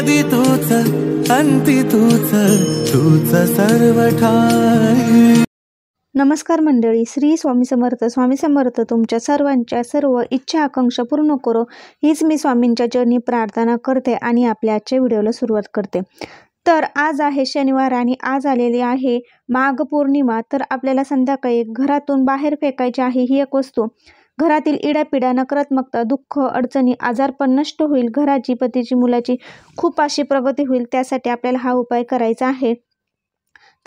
आदि तूच अंती तूच, तूच सर्व ठाई। नमस्कार मंडळी, श्री स्वामी समर्थ। स्वामी समर्थ तुमच्या सर्वांच्या सर्व इच्छा आकांक्षा पूर्ण करो, हीच मी स्वामींच्या चरणी प्रार्थना करते आणि आपल्या आजच्या व्हिडिओला सुरुवात करते। तर आज आहे शनिवार आणि आज आलेली आहे माघ पौर्णिमा। तर आपल्याला संध्याकाळी घरातून बाहेर फेकायची आहे ही एक वस्तू। घरातील इडापिडा, नकारात्मकता, दुःख, अडचणी, आजारपण नष्ट होईल। घराची, पतीची, मुलाची खूप अशी प्रगती होईल। त्यासाठी आपल्याला हा उपाय करायचा आहे।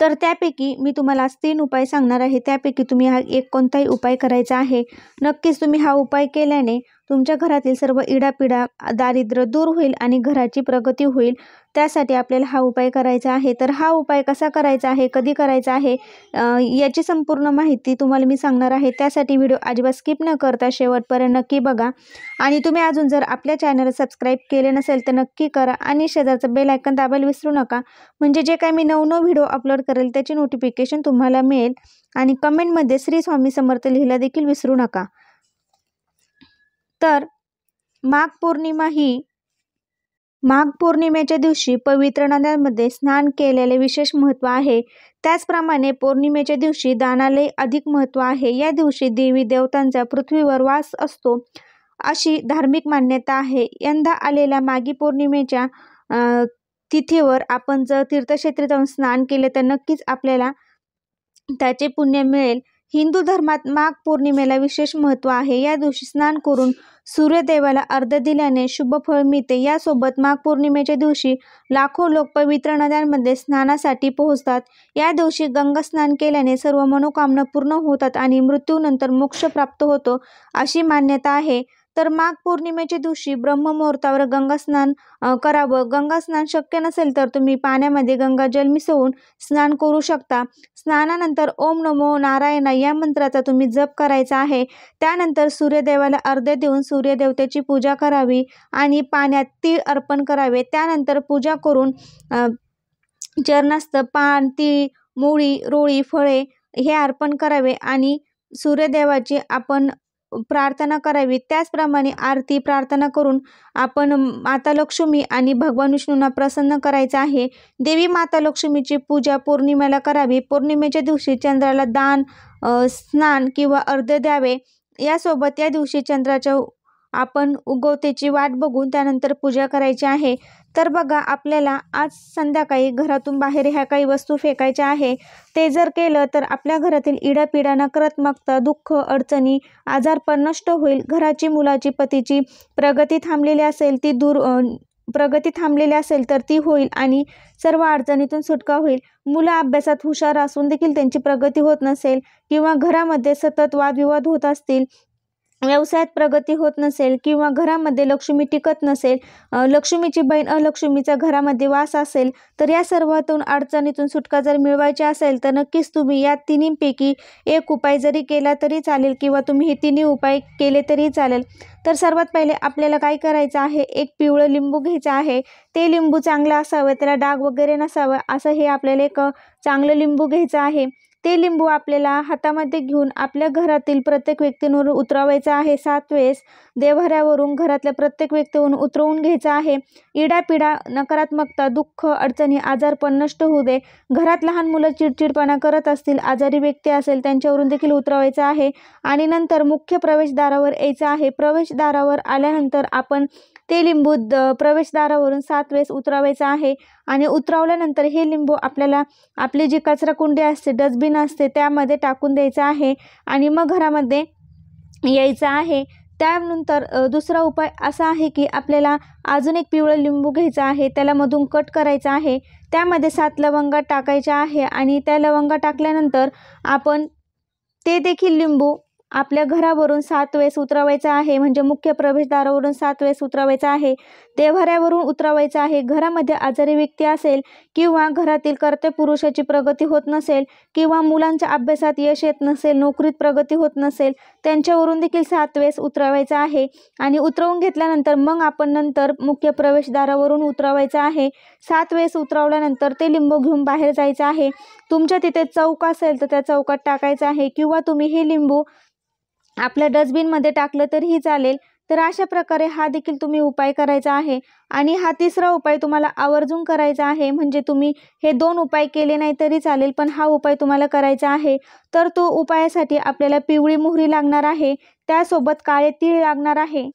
तर त्यापैकी मी तुम्हाला आज 3 उपाय सांगणार आहे। त्यापैकी तुम्ही हा एक कोणताही उपाय करायचा आहे। नक्कीच तुम्ही हा उपाय केल्याने तुमच्या घरातील सर्व इडापिडा, दारिद्र्य दूर होईल आणि घराची प्रगती होईल। त्यासाठी आपल्याला हा उपाय करायचा आहे। तर हा उपाय कसा करायचा आहे, कधी करायचा आहे, याची संपूर्ण माहिती तुम्हाला मी सांगणार आहे। त्यासाठी व्हिडिओ अजिबात स्किप न करता शेवटपर्यंत नक्की बघा। आणि तुम्ही अजून जर आपल्या चॅनलला सबस्क्राईब केले नसेल तर नक्की करा आणि शेजारचं बेल आयकॉन दाबायला विसरू नका, म्हणजे जे काही मी नवनवीन व्हिडिओ अपलोड करेल त्याची नोटिफिकेशन तुम्हाला मिळेल। आणि कमेंटमध्ये श्री स्वामी समर्थ लिहायला देखील विसरू नका। तर माघ पौर्णिमेच्या दिवशी पवित्र नद्यांमध्ये स्नान केलेले विशेष महत्त्व आहे। त्याचप्रमाणे पौर्णिमेच्या दिवशी दानालाही अधिक महत्त्व आहे। या दिवशी देवी देवतांचा पृथ्वीवर वास असतो अशी धार्मिक मान्यता आहे। यंदा आलेल्या माघी पौर्णिमेच्या तिथीवर आपण जर तीर्थक्षेत्री जाऊन स्नान केले तर नक्कीच आपल्याला त्याचे पुण्य मिळेल। हिंदू धर्मात माघ पौर्णिमेला विशेष महत्त्व आहे। या दिवशी स्नान करून सूर्यदेवाला अर्घ्य दिल्याने शुभ फळ मिळते। यासोबत माघ पौर्णिमेच्या दिवशी लाखो लोक पवित्र नद्यांमध्ये स्नानासाठी पोहोचतात। या दिवशी गंगा स्नान केल्याने सर्व मनोकामना पूर्ण होतात आणि मृत्यूनंतर मोक्ष प्राप्त होतो अशी मान्यता आहे। तर माघ पौर्णिमेच्या दिवशी ब्रह्ममुहूर्तावर गंगा स्नान करावं। गंगा स्नान शक्य नसेल तर तुम्ही पाण्यामध्ये गंगाजल मिसळून स्नान करू शकता। स्नानानंतर ओम नमो नारायणा या मंत्राचा तुम्ही जप करायचा आहे। त्यानंतर सूर्यदेवाला अर्घ्य देऊन सूर्यदेवतेची पूजा करावी आणि पाण्यात तीळ अर्पण करावे। त्यानंतर पूजा करून चरणास्थ पान, तीळ, मुळी, रोळी, फळे हे अर्पण करावे आणि सूर्यदेवाची आपण प्रार्थना करावी। त्याचप्रमाणे आरती प्रार्थना करून आपण माता लक्ष्मी आणि भगवान विष्णूंना प्रसन्न करायचं आहे। देवी माता लक्ष्मीची पूजा पौर्णिमेला करावी। पौर्णिमेच्या दिवशी चंद्राला दान, स्नान किंवा अर्घ्य द्यावे। यासोबत या दिवशी चंद्राच्या आपण उगवतेची वाट बघून त्यानंतर पूजा करायची आहे। तर बघा, आपल्याला आज संध्याकाळी घरातून बाहेर ह्या काही वस्तू फेकायच्या आहे। ते जर केलं तर आपल्या घरातील इडापिडा, नकारात्मकता, दुःख, अडचणी, आजारपण नष्ट होईल। घराची, मुलाची, पतीची प्रगती थांबलेली असेल तर ती होईल आणि सर्व अडचणीतून सुटका होईल। मुलं अभ्यासात हुशार असून देखील त्यांची प्रगती होत नसेल किंवा घरामध्ये सतत वादविवाद होत असतील, व्यवसायात प्रगती होत नसेल किंवा घरामध्ये लक्ष्मी टिकत नसेल, लक्ष्मीची बहीण अलक्ष्मीचा घरामध्ये वास असेल, तर या सर्वातून अडचणीतून सुटका जर मिळवायची असेल तर नक्कीच तुम्ही या तिन्हीपैकी एक उपाय जरी केला तरी चालेल किंवा तुम्ही हे तिन्ही उपाय केले तरी चालेल। तर सर्वात पहिले आपल्याला काय करायचं आहे, एक पिवळं लिंबू घ्यायचं आहे। ते लिंबू चांगलं असावं, त्याला डाग वगैरे नसावं असं हे आपल्याला एक चांगलं लिंबू घ्यायचं आहे। ते लिंबू आपल्याला हातामध्ये घेऊन आपल्या घरातील प्रत्येक व्यक्तींवर उतरवायचं आहे। 7 वेळेस देव्हाऱ्यावरून घरातल्या प्रत्येक व्यक्तीवरून उतरवून घ्यायचं आहे। इडापिडा, नकारात्मकता, दुःख, अडचणी, आजारपण नष्ट होऊ दे। घरात लहान मुलं चिडचिडपणा करत असतील, आजारी व्यक्ती असेल त्यांच्यावरून देखील उतरवायचं आहे आणि नंतर मुख्य प्रवेशद्वारावर यायचं आहे। प्रवेशद्वारावर आल्यानंतर आपण ते लिंबू प्रवेशद्वारावरून 7 वेळेस उतरवायचं आहे आणि उतरवल्यानंतर हे लिंबू आपल्याला आपली जी कचरा कुंडी असते, डस्टबिन असते, त्यामध्ये टाकून द्यायचं आहे आणि मग घरामध्ये यायचं आहे। त्यानंतर दुसरा उपाय असा आहे की आपल्याला अजून एक पिवळं लिंबू घ्यायचं आहे, त्याला मधून कट करायचं आहे। त्यामध्ये 7 लवंगा टाकायच्या आहे आणि त्या लवंगा टाकल्यानंतर आपण ते देखील लिंबू आपल्या घरावरून 7 वेळेस उतरवायचं आहे, म्हणजे मुख्य प्रवेशद्वारावरून 7 वेळेस उतरवायचं आहे। देव्हाऱ्यावरून उतरवायचं आहे। घरामध्ये आजारी व्यक्ती असेल किंवा घरातील कर्ते पुरुषाची प्रगती होत नसेल किंवा मुलांच्या अभ्यासात यश येत नसेल, नोकरीत प्रगती होत नसेल, त्यांच्यावरून देखील 7 वेळेस उतरवायचं आहे आणि उतरवून घेतल्यानंतर मग आपण नंतर मुख्य प्रवेशद्वारावरून उतरवायचं आहे। 7 वेळेस उतरवल्यानंतर ते लिंबू घेऊन बाहेर जायचं आहे। तुमच्या तिथे चौक असेल तर त्या चौकात टाकायचं आहे किंवा तुम्ही हे लिंबू आपल्या डस्टबिनमध्ये टाकलं तरीही चालेल। तर अशा प्रकारे हा देखील तुम्ही उपाय करायचा आहे. आणि हा तिसरा उपाय तुम्हाला आवर्जून करायचा आहे. म्हणजे तुम्ही हे 2 उपाय केले नाही तरी चालेल, पण हा उपाय तुम्हाला करायचा आहे. तर तो उपायासाठी आपल्याला पिवळी मोहरी लागणार आहे, त्यासोबत काळे तीळ लागणार आहे.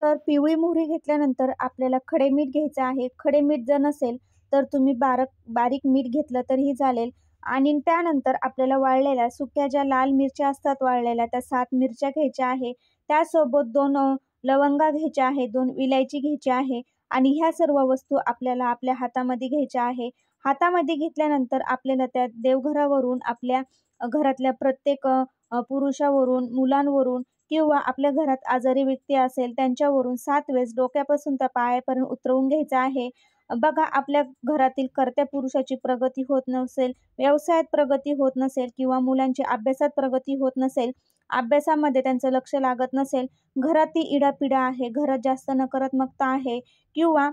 तर पिवळी मोहरी घेतल्यानंतर आपल्याला खडे मीठ घ्यायचं आहे. खडे मीठ जर नसेल तर तुम्ही बारीक मीठ घेतलं तरीही चालेल. आणि त्यानंतर आपल्याला वाळलेल्या सुक्या ज्या लाल मिरच्या असतात वाळलेल्या, त्या 7 मिरच्या घ्यायच्या आहे. त्यासोबत 2 लवंगा घ्यायच्या आहे, 2 इलायची घ्यायची आहे. आणि ह्या सर्व वस्तू आपल्याला आपल्या हातामध्ये घ्यायच्या आहे. हातामध्ये घेतल्यानंतर आपल्याला त्या देवघरावरून, आपल्या घरातल्या प्रत्येक पुरुषावरून, मुलांवरून किंवा आपल्या घरात आजारी व्यक्ती असेल त्यांच्यावरून 7 वेळेस डोक्यापासून त्या पायापर्यंत उतरवून घ्यायचं आहे. बघा, आपल्या घरातील कर्त्या पुरुषाची प्रगती होत नसेल, व्यवसायात प्रगती होत नसेल किंवा मुलांची अभ्यासात प्रगती होत नसेल, अभ्यासामध्ये त्यांचं लक्ष लागत नसेल, घरातील इडापिडा आहे, घरात जास्त नकारात्मकता आहे किंवा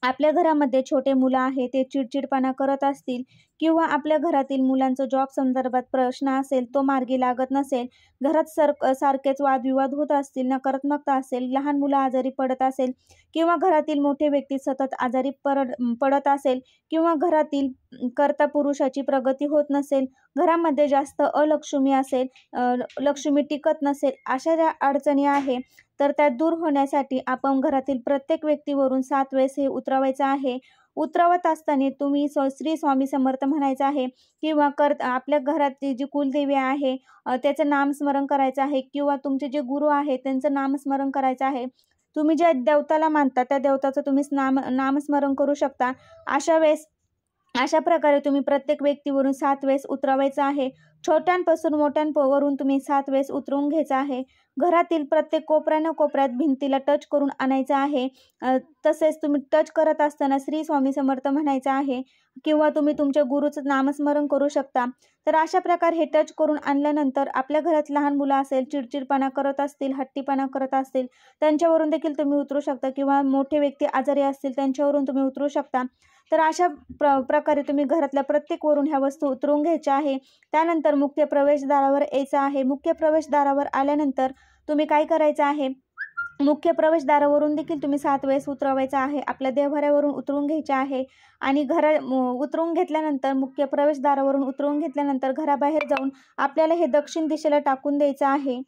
आपल्या घरामध्ये छोटे मुलं आहे ते चिडचिडपणा करत असतील किंवा आपल्या घरातील मुलांचं जॉब संदर्भात प्रश्न असेल तो मार्गी लागत नसेल, घरात सारखेच वादविवाद होत असतील, नकारात्मकता असेल, लहान मुलं आजारी पडत असेल किंवा घरातील मोठे व्यक्ती सतत आजारी पडत असेल किंवा घरातील कर्ता पुरुषाची प्रगती होत नसेल, घरामध्ये जास्त अलक्ष्मी असेल, लक्ष्मी टिकत नसेल, अशा ज्या अडचणी आहे तर त्या दूर होण्यासाठी आपण घरातील प्रत्येक व्यक्तीवरून 7 वेळेस हे उतरवायचं आहे. उतरवत असताना तुम्ही श्री स्वामी समर्थ म्हणायचं आहे किंवा आपल्या घरातली जी कुलदेवी आहे त्याचं नामस्मरण करायचं आहे किंवा तुमचे जे गुरु आहेत त्यांचं नामस्मरण करायचं आहे. तुम्ही ज्या देवताला मानता त्या देवताचं तुम्ही नामस्मरण करू शकता. अशा प्रकारे तुम्ही प्रत्येक व्यक्तीवरून 7 वेळेस उतरवायचं आहे. छोट्यांपासून मोठ्यांवरून तुम्ही 7 वेळेस उतरवून घ्यायचं आहे. घरातील प्रत्येक कोपऱ्यात भिंतीला टच करून आणायचं आहे. तसेच तुम्ही टच करत असताना श्री स्वामी समर्थ म्हणायचं आहे किंवा तुम्ही तुमच्या गुरुचं नामस्मरण करू शकता. तर अशा प्रकारे हे टच करून आणल्यानंतर आपल्या घरात लहान मुलं असेल, चिडचिडपणा करत असतील, हट्टीपणा करत असतील, त्यांच्यावरून देखील तुम्ही उतरू शकता किंवा मोठे व्यक्ती आजारी असतील त्यांच्यावरून तुम्ही उतरू शकता. तर अशा प्रकारे तुम्ही घरातल्या प्रत्येकवरून ह्या वस्तू उतरवून घ्यायच्या आहे. त्यानंतर मुख्य प्रवेशद्वारावर यायचं आहे. मुख्य प्रवेशद्वारावर आल्यानंतर तुम्ही काय करायचं आहे, मुख्य प्रवेशद्वारावरून देखील तुम्ही 7 वेळेस उतरवायचं आहे. आपल्या देवघरावरून उतरवून घ्यायचे आहे आणि उतरवून घेतल्यानंतर मुख्य प्रवेशद्वारावरून उतरवून घेतल्यानंतर घराबाहेर जाऊन आपल्याला हे दक्षिण दिशेला टाकून द्यायचं आहे.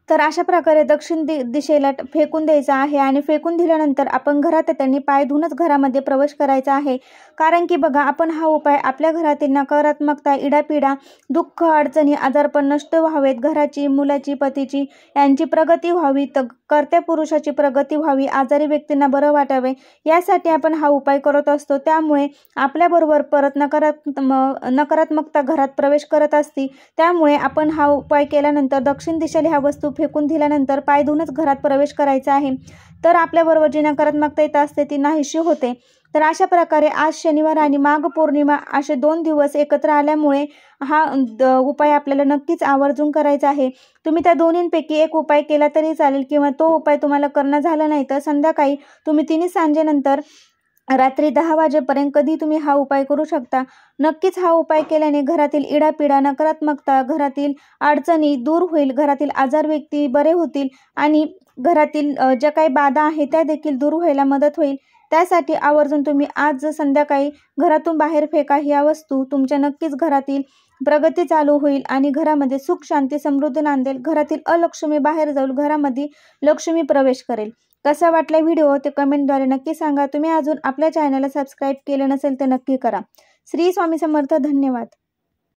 तर अशा प्रकारे दक्षिण दिशेला फेकून द्यायचं आहे आणि फेकून दिल्यानंतर आपण घरात त्यांनी पाय धुवूनच घरामध्ये प्रवेश करायचा आहे. कारण की बघा, आपण हा उपाय आपल्या घरातील नकारात्मकता, इडापिडा, दुःख, अडचणी, आजारपण नष्ट व्हावेत, घराची, मुलाची, पतीची यांची प्रगती व्हावी, कर्त्या पुरुषाची प्रगती व्हावी, आजारी व्यक्तींना बरं वाटावे, यासाठी आपण हा उपाय करत असतो. त्यामुळे आपल्याबरोबर परत नकारात्मकता घरात प्रवेश करत असते. त्यामुळे आपण हा उपाय केल्यानंतर दक्षिण दिशेला ह्या वस्तू फेकून दिल्यानंतर पाय धुवूनच घरात प्रवेश करायचा आहे. तर आपल्याबरोबर जी नकारात्मकता येत असते ती नाहीशी होते. तर अशा प्रकारे आज शनिवार आणि माघ पौर्णिमा असे 2 दिवस एकत्र आल्यामुळे हा उपाय आपल्याला नक्कीच आवर्जून करायचा आहे. तुम्ही त्या दोन्हींपैकी एक उपाय केला तरी चालेल किंवा तो उपाय तुम्हाला करणं झालं नाही तर संध्याकाळी तुम्ही 3 सांजेनंतर रात्री 10 वाजेपर्यंत कधी तुम्ही हा उपाय करू शकता. नक्कीच हा उपाय केल्याने घरातील इडापिडा, नकारात्मकता, घरातील अडचणी दूर होईल, घरातील आजार व्यक्ती बरे होतील आणि घरातील ज्या काही बाधा आहेत त्या देखील दूर व्हायला मदत होईल. त्यासाठी आवर्जून तुम्ही आज संध्याकाळी घरातून बाहेर फेका ह्या वस्तू. तुमच्या नक्कीच घरातील प्रगती चालू होईल आणि घरामध्ये सुख, शांती, समृद्धी नांदेल. घरातील अलक्ष्मी बाहेर जाऊन घरामध्ये लक्ष्मी प्रवेश करेल. कसा वाटला व्हिडिओ ते कमेंटद्वारे नक्की सांगा. तुम्ही अजून आपल्या चॅनलला सबस्क्राईब केलं नसेल तर नक्की करा. श्री स्वामी समर्थ. धन्यवाद.